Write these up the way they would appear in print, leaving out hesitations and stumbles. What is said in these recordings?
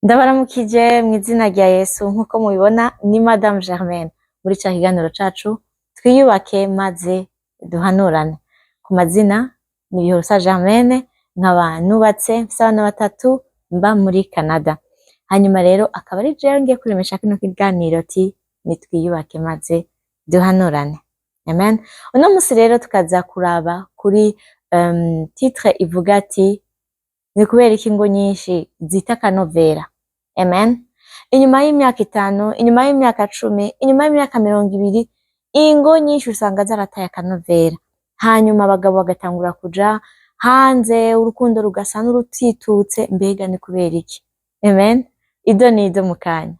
Ndabaramukije mw'izina rya Yesu nkuko mubibona ni Madame Germaine muri ca kiganiro cacu twiyubake maze duhanurane. Ku mazina ni Bihosa Germaine, nkaba nubatse mfise abana batatu mba muri Canada. Hanyuma rero akaba ari jewe ngiye kuremesha kino kiganiro ati nitwiyubake maze duhanurane. Amen. Uno musi rero tukaza kuraba kuri titre ivuga ati ni kubera iki ingo nyinshi zita akanovera. Amen. Inyuma y'imyaka 5, inyuma y'imyaka 10, inyuma y'imyaka 20, ingo nyinshi usanga zarataye akanovera. Hanyuma abagabo bagatangura kuja hanze, urukundo rugasa n'urutitutse, mbega ni kubera iki? Amen. Ido ni ido mu kanya.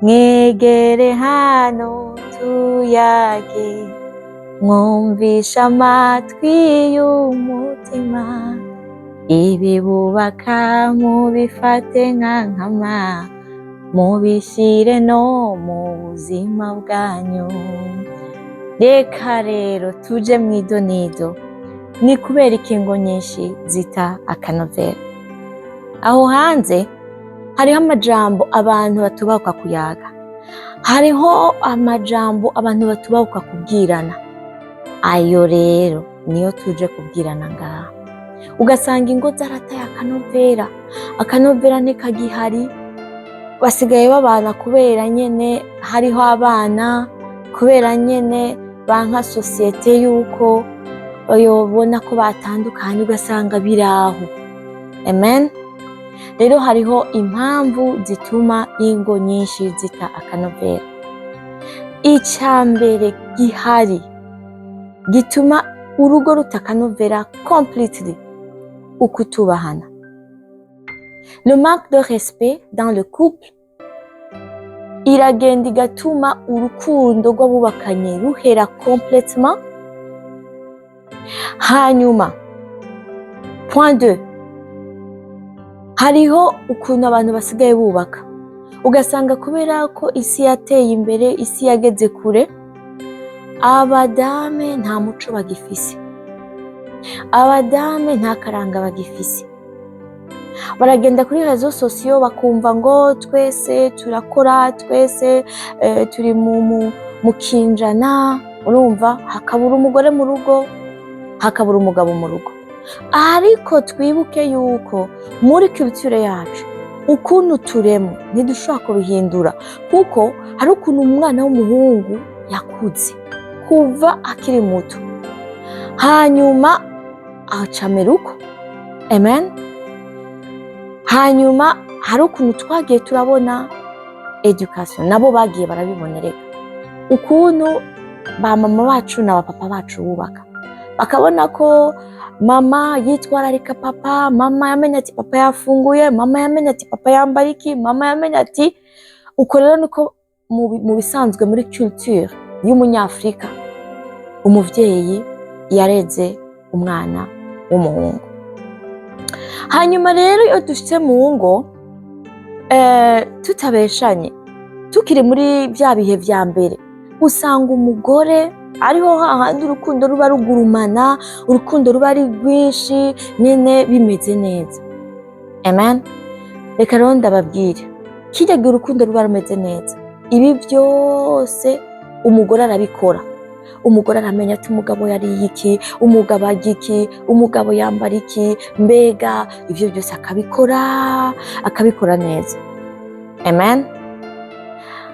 Mwegere hano tuyage, mwumvisha amatwi y'umutima, ibibubaka mubifate nka nkama, mubishire no mu buzima bwanyu. Reka rero tuje mw'idonido, ni kubera iki ingo nyinshi zita akanovera. Aho hanze hariho amajambo abantu batubahuka kuyaga, hariho amajambo abantu batubahuka kubwirana. Ayo rero niyo tuje kubwirana ngaha. Ugasanga ingo zarataye akanovera, akanovera ntikagihari, basigaye babana kubera nyene hariho abana, kubera nyene banka sosiyete yuko yobona ko batandukanye, ugasanga biraho. Amen. Rero hariho impamvu zituma ingo nyinshi zita akanovera. Icambere gihari gituma urugo ruta akanovera completely, ukutubahana. Le manque de respect dans le couple iragenda igatuma urukundo rw'abubakanye ruhera complètement. Hanyuma point 2, hariho ukuntu abantu basigaye bubaka, ugasanga kubera ko isi yateye imbere, isi yageze kure, abadame nta muco bagifise, abadame nta karanga bagifise. Baragenda kuri réseaux sociaux bakumva ngo twese turakora, twese turi mu kinjana, urumva, hakabura umugore mu rugo, hakabura umugabo mu rugo. Ariko twibuke yuko muri culture yacu ukuntu turemwe ntidushobora kubihindura, kuko hari ukuntu umwana w'umuhungu yakuze kuva akiri muto, hanyuma acamera uko. Amen. Hanyuma hari ukuntu twagiye turabona education, nabo bagiye barabibonereka ukuntu ba mama bacu na ba papa bacu bubaka, bakabona ko mama yitwararika papa, mama yamenye ati papa yafunguye, mama yamenye ati papa yambara iki, mama yamenye ati uko. Rero niko mu bisanzwe muri culture y'umunyafrika umuvyeyi yareze umwana w'umuhungu. Hanyuma rero iyo dushitse mu ngo tutabeshanye, tukiri muri bya bihe vya mbere, usanga umugore ariho hahandi urukundo ruba rugurumana, urukundo ruba ari rwinshi, nyene bimeze neza. Amen. Reka rero ndababwire, kirya gihe urukundo ruba rumeze neza, ibi byose umugore arabikora. Umugore aramenya ati umugabo yariye iki, umugabo arya iki, umugabo yambara iki, mbega ivyo byose akabikora neza. Amen.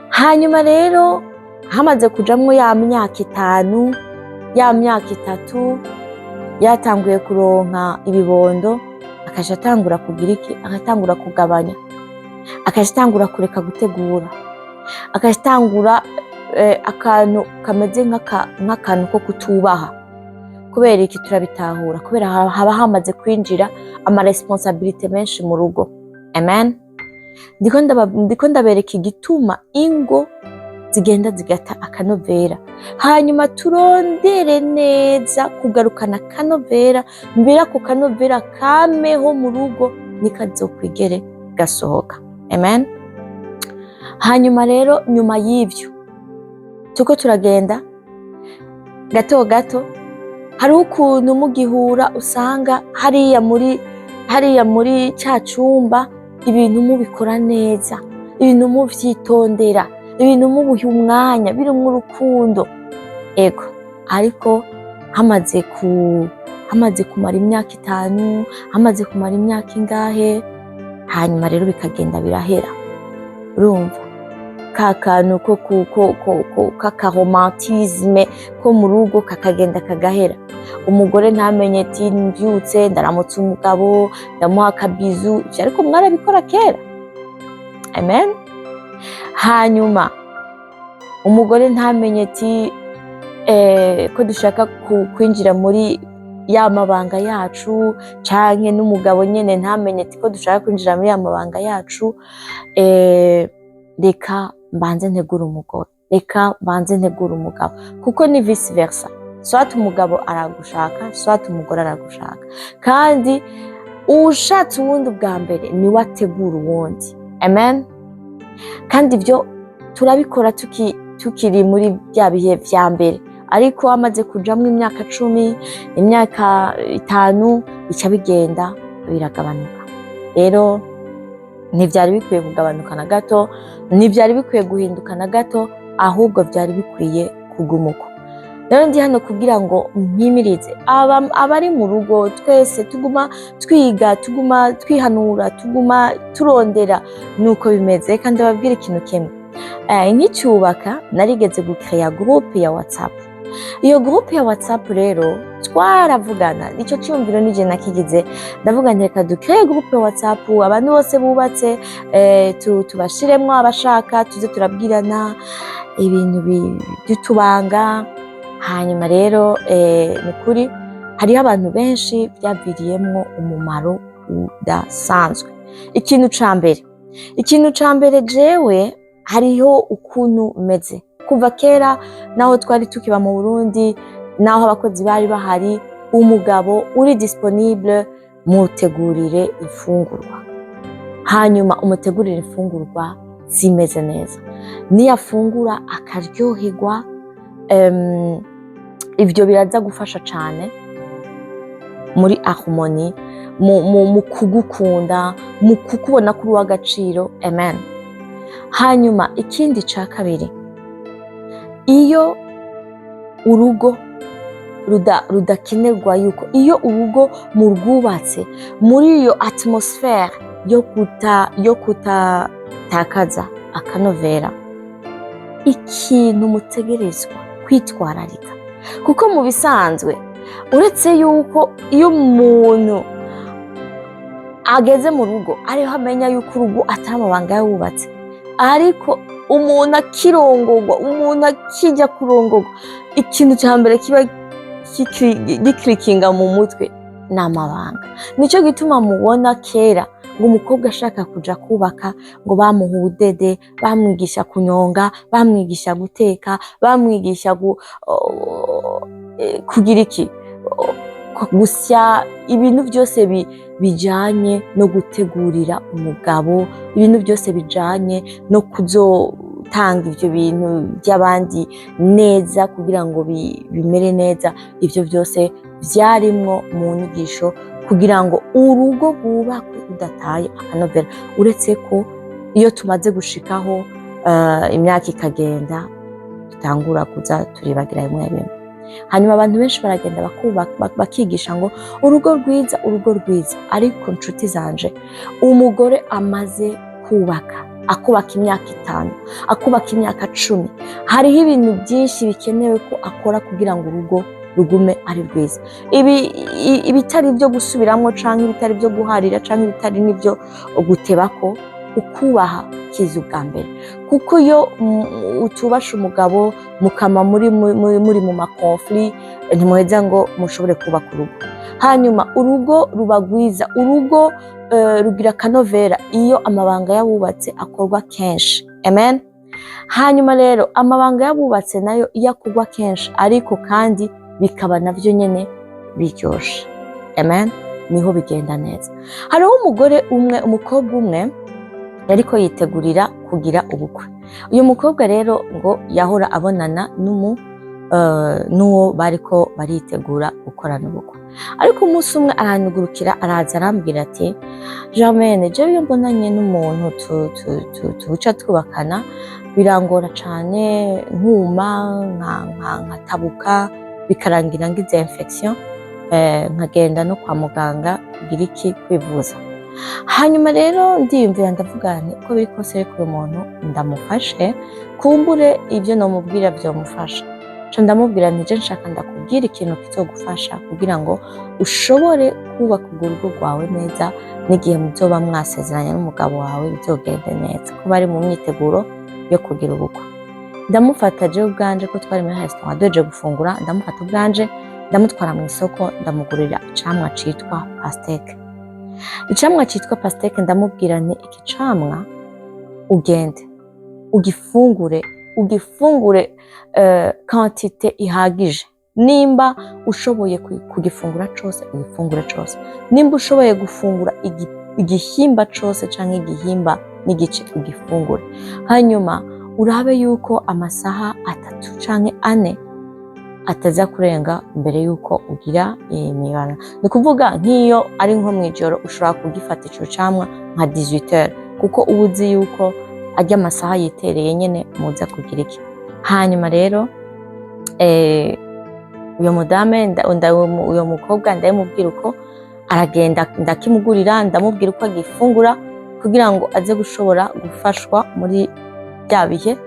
Hanyuma rero hamaze kujamwo ya myaka 5, ya myaka 3, yatanguye kuronka ibibondo, akaja atangura kugira iki, agatangura kugabanya, akaja atangura kureka gutegura, akaja atangura akantu kameze nk'akantu ko kutubaha. Kubera iki turabitahura? Kubera haba hamaze kwinjira ama responsabilité menshi mu rugo. Amen. Ndiko ndabereka igituma ingo zigenda zigata akanovera, hanyuma turondere neza kugarukana akanovera, mbere ako kanovera kameho mu rugo nikazokwigere gasohoka. Amen. Hanyuma rero nyuma y'ivyo tuko turagenda gato gato, hariho ukuntu mugihura usanga hariya muri cya cumba ibintu mubikora neza, ibintu muvyitondera, ibintu mubuha umwanya, birimwo urukundo. Ego, ariko hamaze kumara imyaka 5, hamaze kumara imyaka ingahe, hanyuma rero bikagenda birahera. Urumva ka kantu ko kakaromantisme ko mu rugo kakagenda kagahera. Umugore ntamenye ati mbyutse ndaramutse umugabo ndamuha akabizu, ariko mwarabikora kera. Amen. Hanyuma umugore ntamenye ati ko dushaka kwinjira muri ya mabanga yacu, canke n'umugabo nyene ntamenye ati ko dushaka kwinjira muri ya mabanga yacu, reka mbanze ntegura umugore, reka mbanze ntegura umugabo, kuko ni vice versa. Swat umugabo aragushaka, swat umugore aragushaka, kandi ushatse uwundi bwa mbere niwe ategura uwundi. Amen. Kandi ibyo turabikora tukiri muri bya bihe vya mbere, ariko amaze kujamwo imyaka 10, imyaka 5, bica bigenda biragabanuka. Rero ntivyari bikwiye kugabanuka na gato, ntivyari bikwiye guhinduka na gato, ahubwo vyari bikwiye kugumuka. Rero ndi hano kugira ngo mpimirize abari mu rugo, twese tuguma twiga, tuguma twihanura, tuguma turondera nuko bimeze. Kandi babwira ikintu kimwe, nkicyubaka narigeze gucreya groupe ya WhatsApp. Iyo groupe ya WhatsApp rero twaravugana, nicyo cyumviro nije nakigize, ndavuga nti reka ducreye groupe ya WhatsApp, abantu bose bubatse tubashiremwo, abashaka tuze turabwirana ibintu by'utubanga. Hanyuma rero nukuri hariho abantu benshi byaviriyemwo umumaro udasanzwe. Ikintu ca mbere jewe hariho ukuntu meze kuva kera, naho twari tukiba mu Burundi, naho abakozi bari bahari, umugabo uri disponible mutegurire ifungurwa, hanyuma umutegurire ifungurwa zimeze neza, niyafungura akaryoherwa. Ibyo biraza gufasha cyane muri harmonie, mu kugukunda, mu kukubona kuri w'agaciro. Amen. Hanyuma ikindi ca kabiri, iyo urugo rudakenerwa yuko, iyo urugo murwubatse muri iyo atmosphere yo kutatakaza akanovera, ikintu mutegerezwa kwitwararika, kuko mu bisanzwe uretse yuko iyo umuntu ageze mu rugo ariho amenya yuko urugo atari amabanga yubatse, ariko umuntu akirongorwa, umuntu akijya kurongorwa, ikintu cya mbere kiba gikirikinga mu mutwe ni amabanga. Nicyo gituma mubona kera ngo umukobwa ashaka kuja kubaka ngo bamuha ubudede, bamwigisha kunyonga, bamwigisha guteka, bamwigisha kugira iki, gusya, ibintu byose bijanye no gutegurira umugabo, ibintu byose bijanye no kuzotanga ibyo bintu by'abandi neza kugira ngo bimere neza. Ibyo byose byarimwo mu nyigisho kugira ngo urugo rwubakwe rudataye akanovera. Uretse ko iyo tumaze gushikaho imyaka ikagenda, tutangura kuza turibagira bimwe bimwe. Hanyuma abantu benshi baragenda bakigisha ngo urugo rwiza, urugo rwiza. Ariko nshuti zanje, umugore amaze akubaka imyaka 5, akubaka imyaka 10, hariho ibintu byinshi bikenewe ko akora kugira ngo urugo rugume ari rwiza. Ibitari byo gusubiramo, canke ibitari byo guharira, canke ibitari nibyo gutebako, ukubaha kiza ubwa mbere. Kuko iyo utubasha umugabo mukama muri mu makonflit, ntimuheza ngo mushobore kubaka urugo. Hanyuma urugo ruba rwiza, urugo rugira akanovera iyo amabanga yabubatse akorwa kenshi. Amen. hanyuma rero amabanga y'abubatse nayo iyo akugwa kenshi ariko kandi bikaba navyo nyene biryoshe, amen, niho bigenda neza. Hariho umukobwa umwe yariko yitegurira kugira ubukwe. Uyu mukobwa rero ngo yahora abonana n'uwo bariko baritegura gukorana ubukwe, ariko umunsi umwe aranyugurukira araza arambwira ati Germaine, jewe iyo mbonanye n'umuntu tuca twubakana birangora cane, nkuma nkatabuka bikarangira ngize infection, nkagenda no kwa muganga kugira iki kwivuza. Hanyuma rero ndiyumvira ndavuga nti ko biri kose reka uyu muntu ndamufashe, kumbure ibyo nomubwira vyomufasha. Ca ndamubwira nti je nshaka ndakubwira ikintu kizogufasha kugira ngo ushobore kubaka urwo rugo rwawe neza, n'igihe muzoba mwasezeranye n'umugabo wawe bizogende neza, ko bari mu myiteguro yo kugira ubukwe. Ndamufata jewe ubwanje, ko twari muri restaurant duhejeje gufungura, ndamufata ubwanje ndamutwara mu isoko ndamugurira icamwa citwa pasteke. Icamwa citwa pasteke ndamubwira nti iki camwa ugende ugifungure quantité ihagije, nimba ushoboye kugifungura cose ugifungure cose, nimba ushoboye gufungura igihimba cose canke igihimba n'igice ugifungure, hanyuma urabe yuko amasaha 3 canke 4 ataza kurenga mbere yuko ugira imibonano. Ni kuvuga nk'iyo ari nko mwijoro ushobora kugifata ico camwa nka 18h, kuko ubuzi yuko ajya amasaha yitereye nyene muza kugira iki. Hanyuma rero uyo mukobwa ndamubwira uko aragenda, ndakimugurira, ndamubwira uko agifungura kugira ngo aze gushobora gufashwa muri bya bihe.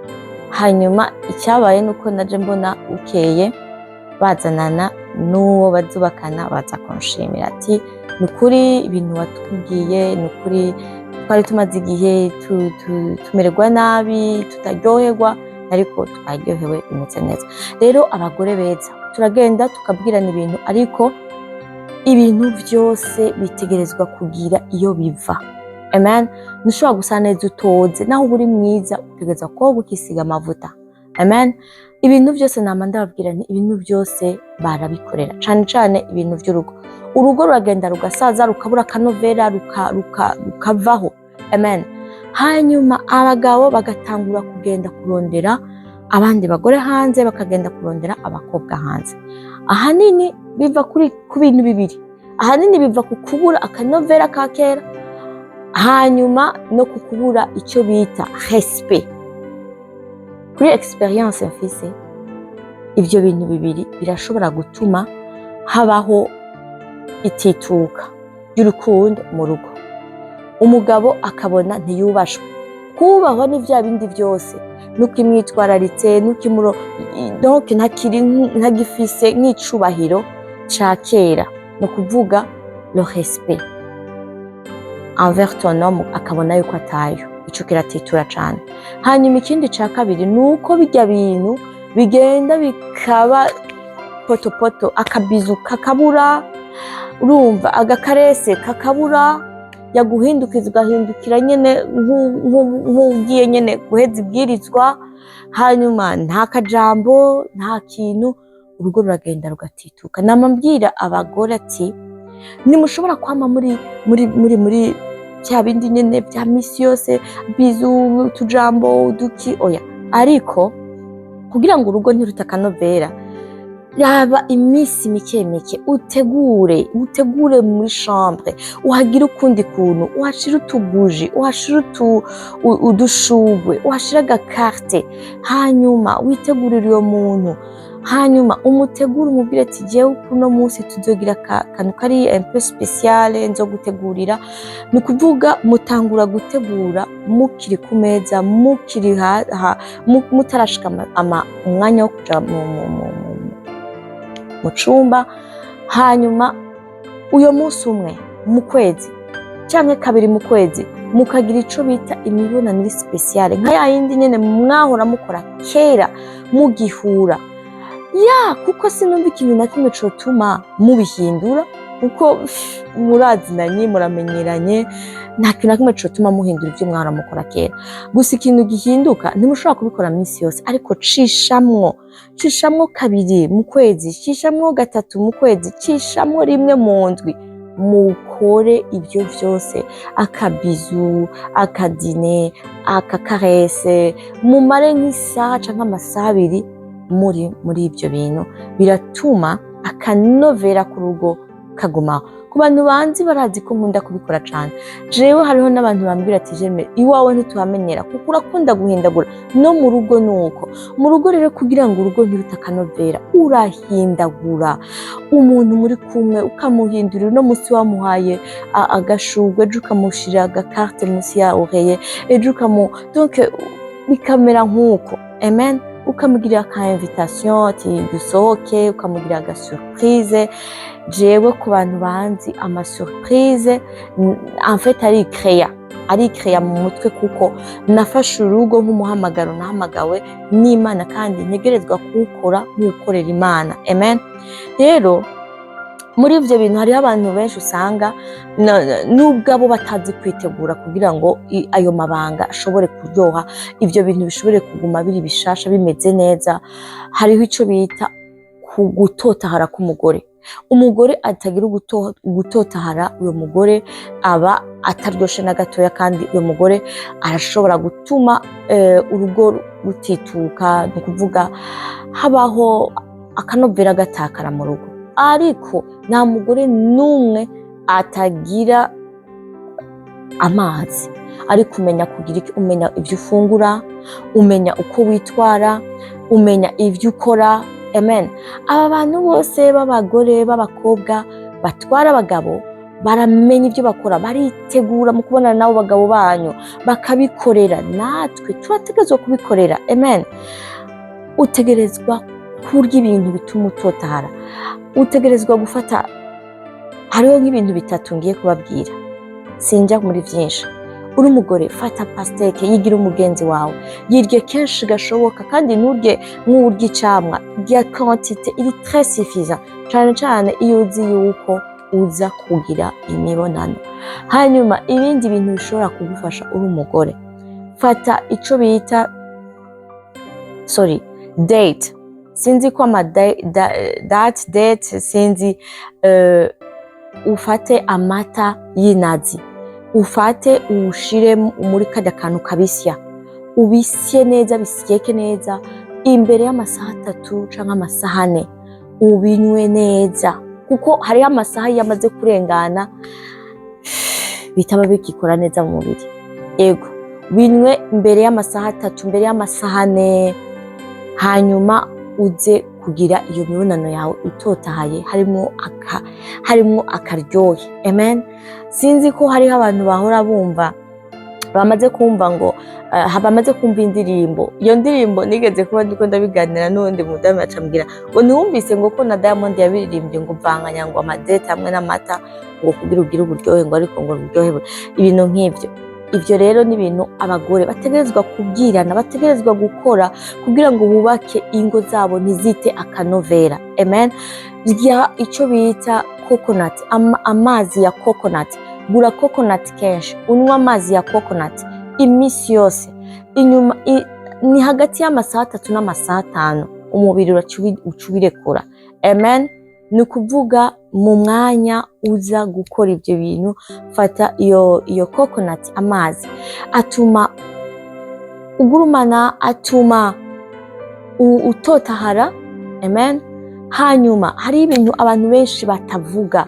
Hanyuma icyabaye nuko naje mbona ukeye bazanana n'uwo bazubakana, baza kunshimira ati nukuri ibintu watubwiye, nukuri twari tumaze igihe tumererwa nabi tutaryoherwa, ariko twaryohewe bimeze neza. Rero abagore beza turagenda tukabwirana ibintu, ariko ibintu byose bitegerezwa kugira iyo biva, amen. Ntushobora gusa neza utoze, naho uri mwiza utegerezwa koga ukisiga amavuta, amen. Ibintu byose nama ndababwira nti ibintu byose barabikorera, cane cane ibintu by'urugo. Urugo ruragenda rugasaza, rukabura akanovera, rukavaho, amen. Hanyuma abagabo bagatangura kugenda kurondera abandi bagore hanze, bakagenda kurondera abakobwa hanze. Ahanini biva ku bintu bibiri. Ahanini biva ku kubura akanovera ka kera, hanyuma no kukubura icyo bita respect. Kuri experience mfise, ibyo bintu bibiri birashobora gutuma habaho itituka ry'urukundo mu rugo. Umugabo akabona ntiyubashwe, kubahwa n'ivya bindi byose, nuko imwitwararitse, donc ntagifise nk'icubahiro ca kera, no kuvuga le respect envers ton homme, akabona yuko atayo, ico kiratitura cane. Hanyuma ikindi ca kabiri nuko bijya bintu bigenda bikaba potopoto, akabizu kakabura, urumva agakarese kakabura, yaguhindukiza ugahindukira nyene nk'ugiye nyene guheza ibwirizwa, hanyuma nta kajambo nta kintu, urugo ruragenda rugatituka. Namambwira abagore ati nimushobora kwama muri cya bindi nyene bya misi yose, bizu tujambo duki oya, ariko kugira ngo urugo ntirutakanovera, yaba imisi mike utegure muri chambre, uhagira ukundi kuntu, uhashira utubuji, uhashira udushugwe, uhashira agakarte, hanyuma witegurira uyo muntu, hanyuma umutegura umubwire ati jewe kuno munsi tuzogira akantu kari un peu spécial nzo gutegurira. Ni kuvuga mutangura gutegura mukiri ku meza, mukiri mutarashika umwanya wo kuja mu cumba. Hanyuma uyo munsi umwe mu kwezi canke kabiri mu kwezi mukagira ico bita imibonano iri spécial, nka yayindi nyene mwahora mukora kera mugihura, kuko sinumva ikintu na kimwe cotuma mubihindura kuko murazinanye muramenyeranye nta kintu na kimwe cotuma muhindura ibyo mwahora mukora kera. Gusa ikintu gihinduka ntimushobora kubikora minsi yose, ariko cishamwo kabiri mu kwezi, cishamwo gatatu mu kwezi, cishamwo rimwe mu ndwi, mukore ibyo vyose, akabizu, akadine, akakarese, mumare nk'isaha canke amasaha abiri muri ibyo bintu, biratuma akanovera ku rugo kagumaho. Ku bantu banzi barazi ko nkunda kubikora cane. Jewe hariho n'abantu bambwira ati Germaine, iwawe ntituhamenyera kuko urakunda guhindagura, no mu rugo nuko. Mu rugo rero kugira ngo urugo ntirute akanovera, urahindagura. Umuntu muri kumwe ukamuhindurira, uno musi wamuhaye agashurwe, ejo ukamushira agakarte musi ya oreiller, ejo donc bikamera nk'uko. Amen. Ukamugirira ka invitation ati dusohoke, ukamugirira aga surprise. Jewe ku bantu banzi ama surprise en fait ari créa mu mutwe, kuko nafashe urugo nk'umuhamagaro nahamagawe n'Imana kandi ntegerezwa kuwukora nk'ukorera Imana. Amen. Rero muri ivyo bintu hariho abantu benshi usanga nubwo abo batazi kwitegura kugira ngo ayo mabanga ashobore kuryoha, ivyo bintu bishobore kuguma biri bishasha bimeze neza. Hariho ico bita gutotahara k'umugore. Umugore atagira gutotahara, uyo mugore aba ataryoshe na gatoya, kandi uyo mugore arashobora gutuma urugo rutituka, ni kuvuga habaho akanovera gatakara mu rugo. Ariko nta mugore n'umwe atagira amazi, ariko umenya kugira iki, umenya ivyo ufungura, umenya uko witwara, umenya ivyo ukora. Amen. Aba bantu bose b'abagore b'abakobwa batwara abagabo baramenya ivyo bakora, baritegura mu kubonana nabo bagabo banyu bakabikorera. Natwe turategerezwa kubikorera. Amen. Utegerezwa kurya ibintu bituma utotahara, utegerezwa gufata, hariho nk'ibintu bitatu ngiye kubabwira, sinjya muri vyinshi. Uri umugore, fata pasteke, yigira umugenzi wawe, yirye kenshi gashoboka, kandi nturye nk'urya icamwa. Rya quantité iri très suffisant, cane cane iyo uzi yuko uza kugira imibonano. Hanyuma ibindi bintu bishobora kugufasha uri umugore, fata ico bita date. Sinzi ko date sinzi, ufate amata y'inazi, ufate ushire muri kada kantu kabisya, ubisye neza, bisyeke neza, imbere y'amasaha 3 canke amasaha 4 ubinywe neza, kuko hariho amasaha yamaze kurengana bitaba bikikora neza mu mubiri. Ego binywe imbere y'amasaha 3, imbere y'amasaha 4, hanyuma uze kugira iyo mibonano yawe utotahaye, harimo akaryohe. Amen. Sinzi ko hariho abantu bahora bumva, bamaze kumva ngo bamaze kumva indirimbo. Iyo ndirimbo nigeze kuba ndiko ndabiganira n'undi mudamu acambwira ngo ntiwumvise ngo ko na Diamond yabiririmbye ngo mvanganya ngo amadete hamwe n'amata ngo kugira ugire uburyohe, ngo ariko ngo uburyohe ibintu nk'ivyo. Ivyo rero ni ibintu abagore bategerezwa kubwirana, bategerezwa gukora kugira ngo bubake ingo zabo ntizite akanovera. Amen. Rya ico bita coconut, amazi ya coconut. Gura coconut kenshi, unywa amazi ya coconut imisi yose. Inyuma ni hagati y'amasaha 3 n'amasaha 5 umubiri ucubirekura. Amen. Ni kuvuga mu mwanya uza gukora ivyo bintu, fata iyo coconut, amazi atuma ugurumana, atuma utotahara. Amen. Hanyuma hari ibintu abantu benshi batavuga,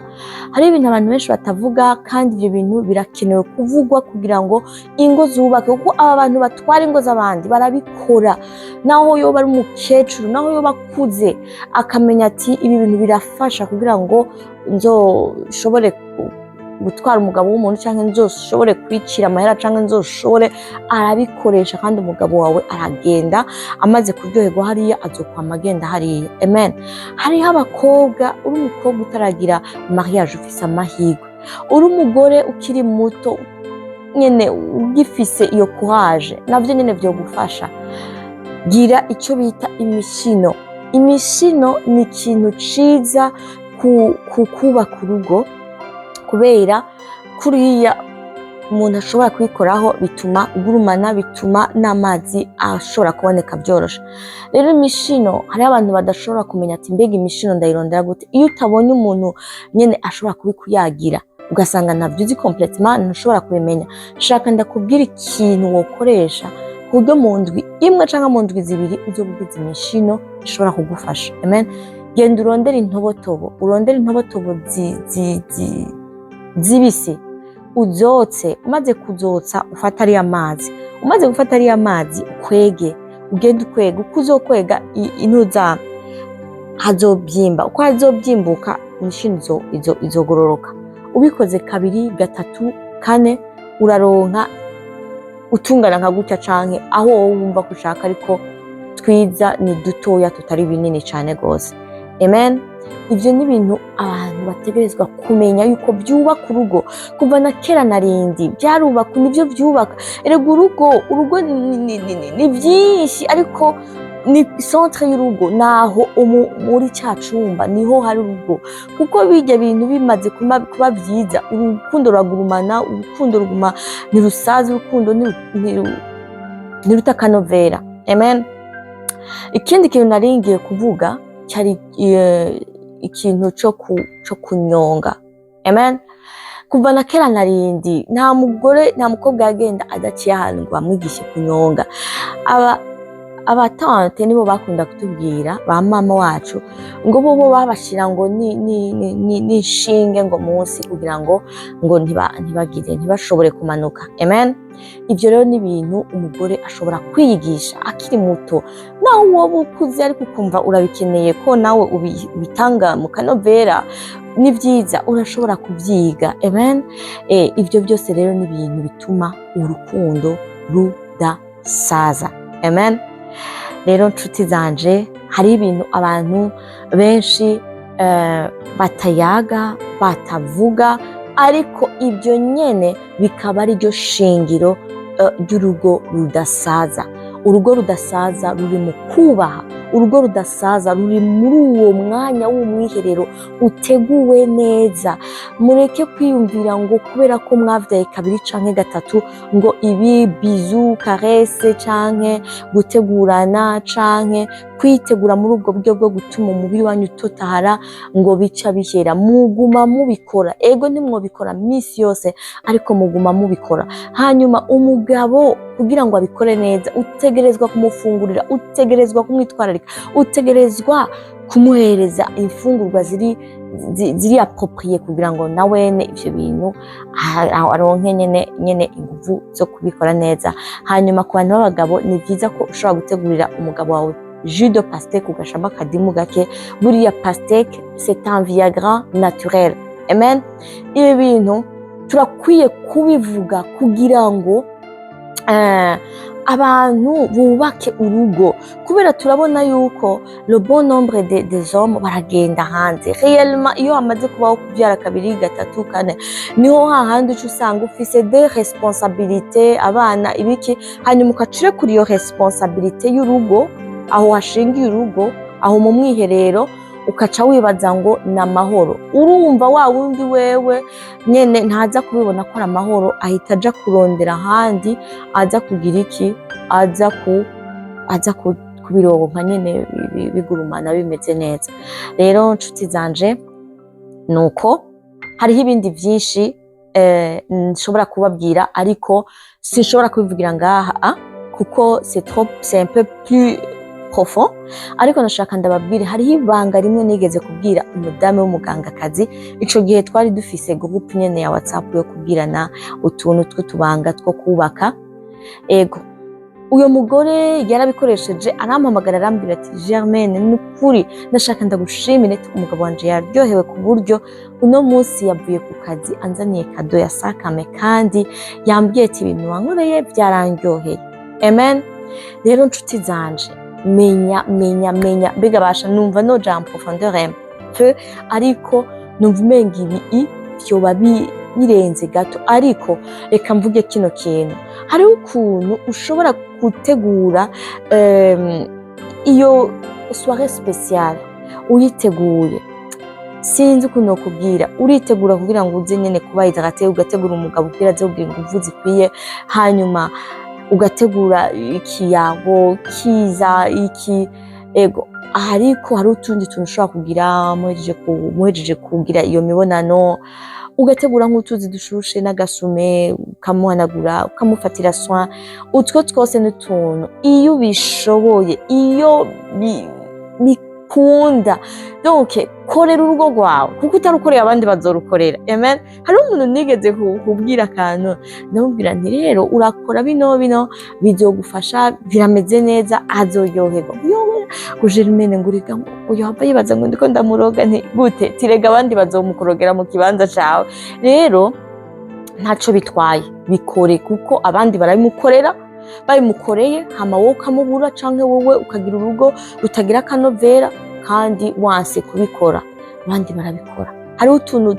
kandi ibyo bintu birakenewe kuvugwa kugira ngo ingo zubake, kuko aba bantu batwara ingo z'abandi barabikora. Naho yoba ari umukecuru, naho yoba akuze, akamenya ati ibi bintu birafasha kugira ngo nzoshobore gutwara umugabo w'umuntu, cyangwa nzoshobore kwicira amahera, cyangwa nzoshobore, arabikoresha, kandi umugabo wawe aragenda amaze kuryoherwa hariya, azokwama agenda hariya. Amen. Hariho abakobwa, uri umukobwa utaragira mariage ufise amahirwe, uri umugore ukiri muto nyene ugifise iyo courage, navyo nyene vyo gufasha. Gira ico bita imishino. Imishino ni ikintu ciza kubaka urugo, kubera kuriya umuntu ashobora kwikoraho bituma ugurumana, bituma n'amazi ashobora kuboneka byoroshe. Rero imishino, hariho abantu badashobora kumenya ati mbega imishino ndayirondera gute. Iyo utabonye umuntu nyene ashobora kubikuyagira ugasanga ntabyo uzi complètement, ntushobora kubimenya, shaka ndakubwira ikintu wokoresha ku buryo mu ndwi imwe canke mu ndwi zibiri uzobugize imishino ishobora kugufasha. Amen. Genda urondera intobotobo, urondera intobotobo zibisi, uzotse, umaze kuzotsa ufata ariya mazi, umaze gufata ariya mazi ukwege, ugenda ukwega, uko uzokwega intuza hazobyimba, uko hazobyimbuka imishino izogororoka. Ubikoze kabiri, gatatu, kane, uraronka utungana nka gutya canke aho wowe wumva ko ushaka, ariko twiza ni dutoya tutari binini cane gose. Amen. Ivyo ni ibintu abantu bategerezwa kumenya yuko byubaka urugo kuva na kera narindi byarubaka, nivyo byubaka. Erega urugo ni byinshi, ariko ni centre y'urugo, naho muri ca cumba niho hari urugo, kuko bijya bintu bimaze kuba byiza, urukundo ruragurumana, urukundo ruguma ntirusaza, urukundo ntiruta akanovera. Amen. Ikindi kintu naringiye kuvuga cyari ikintu cyo kunyonga. Amen. Kuva na kera narindi nta mukobwa yagenda adaciye ahantu ngo bamwigishe kunyonga. Abatante nibo bakunda kutubwira, ba mama wacu, ngo bo babashira ngo ni shinge ngo munsi kugira ngo ntibashobore kumanuka. Amen. Ivyo rero ni ibintu umugore ashobora kwiyigisha akiri muto, naho wowe ukuze ariko ukumva urabikeneye ko nawe ubitanga mu kanovera, ni byiza, urashobora kubyiga. Amen. Ivyo byose rero ni ibintu bituma urukundo rudasaza. Amen. Rero nshuti zanje, hari ibintu abantu benshi batayaga, batavuga, ariko ibyo nyene bikaba ari ryo shingiro ry'urugo rudasaza. Urugo rudasaza ruri mu kubaha, urugo rudasaza ruri muri uwo mwanya w'umwiherero uteguwe neza. Mureke kwiyumvira ngo kubera ko mwavyaye kabiri canke gatatu ngo ibi bizu, caresse canke gutegurana canke kwitegura muri ubwo buryo bwo gutuma umubiri wanyu utotahara ngo bica bihera. Muguma mubikora, ego ntimwobikora misi yose, ariko muguma mubikora. Hanyuma umugabo kugira ngo abikore neza, utegerezwa kumufungurira, utegerezwa kumwitwararika, utegerezwa kumuhereza imfungurwa ziri approprié kugira ngo nawene ivyo bintu aronke nyene inguvu zo kubikora neza. Hanyuma ku bantu b'abagabo, ni byiza ko ushobora gutegurira umugabo wawe jus de pastèque ugashamba akadimu gake. Buriya pastèque c'est un viagra naturel. Amen. Ibi bintu turakwiye kubivuga kugira ngo abantu bubake urugo, kubera turabona yuko le bon nombre des hommes baragenda hanze. Réellement iyo amaze kubaho kubyara kabiri, gatatu, kane, niho hahandi uca usanga ufise des responsabilités, abana, ibiki, hanyuma ukacire kuri iyo responsabilité y'urugo, aho hashingiye urugo, aho mu mwiherero, ukaca wibaza ngo ni amahoro. Urumva wa wundi wewe nyene ntaza kubibona ko ari amahoro, ahita aja kurondera ahandi, aza kugira iki, aza kubironka nyene bigurumana bimeze neza. Rero nshuti zanje, nuko hariho ibindi vyinshi nshobora kubabwira, ariko sinshobora kubivugira ngaha kuko c'est un peu plus profond. Ariko nashaka ndababwire, hariho ibanga rimwe nigeze kubwira umudamu w'umugangakazi. Ico gihe twari dufise groupe nyene ya WhatsApp yo kubwirana utuntu tw'utubanga two kubaka. Ego uyo mugore yarabikoresheje, arampamagara arambwira ati Germaine, nukuri ndashaka ndagushimire, umugabo wanje yaryohewe ku buryo uno munsi yavuye ku kazi anzaniye kado ya sakame, kandi yambwiye ati ibintu wankoreye byarandyoheye. Amen. Rero nshuti zanje, menya mbega basha numva no jump profondeur un peu, ariko numva umenga ibi vyoba birenze gato. Ariko reka mvuge kino kintu, hariho ukuntu ushobora gutegura iyo soirée spéciale uyiteguye sinzi ukuntu nokubwira, uritegura kugira ngo uze nyene kubahiriza agateka, ugategura umugabo kugira aze kugira inguvu zikwiye, hanyuma ugategura ikiyago kiza iki ego. Ariko hari utundi tuntu ushobora kugira muhejeje kugira iyo mibonano, ugategura nk'utuzi dushushe n'agasume, ukamuhanagura, ukamufatira soin. Utwo twose n'utuntu iyo ubishoboye, iyo bikunda, donc korera urugo rwawe, kuko utarukoreye abandi bazorukorera. Amen. Hari umuntu nigeze kubwira akantu, ndamubwira nti rero urakora bino bizogufasha, birameze neza, azoyoherwa. Germaine nguriga ngo yaba yibaza ngo ndiko ndamuroga, nti gute tirega abandi bazomukorogera mu kibanza cawe. Rero ntaco bitwaye, bikore, kuko abandi barabimukorera, babimukoreye hama wowe ukamubura, canke wowe ukagira urugo rutagira akanovera kandi wanse kubikora, abandi barabikora. Hariho utuntu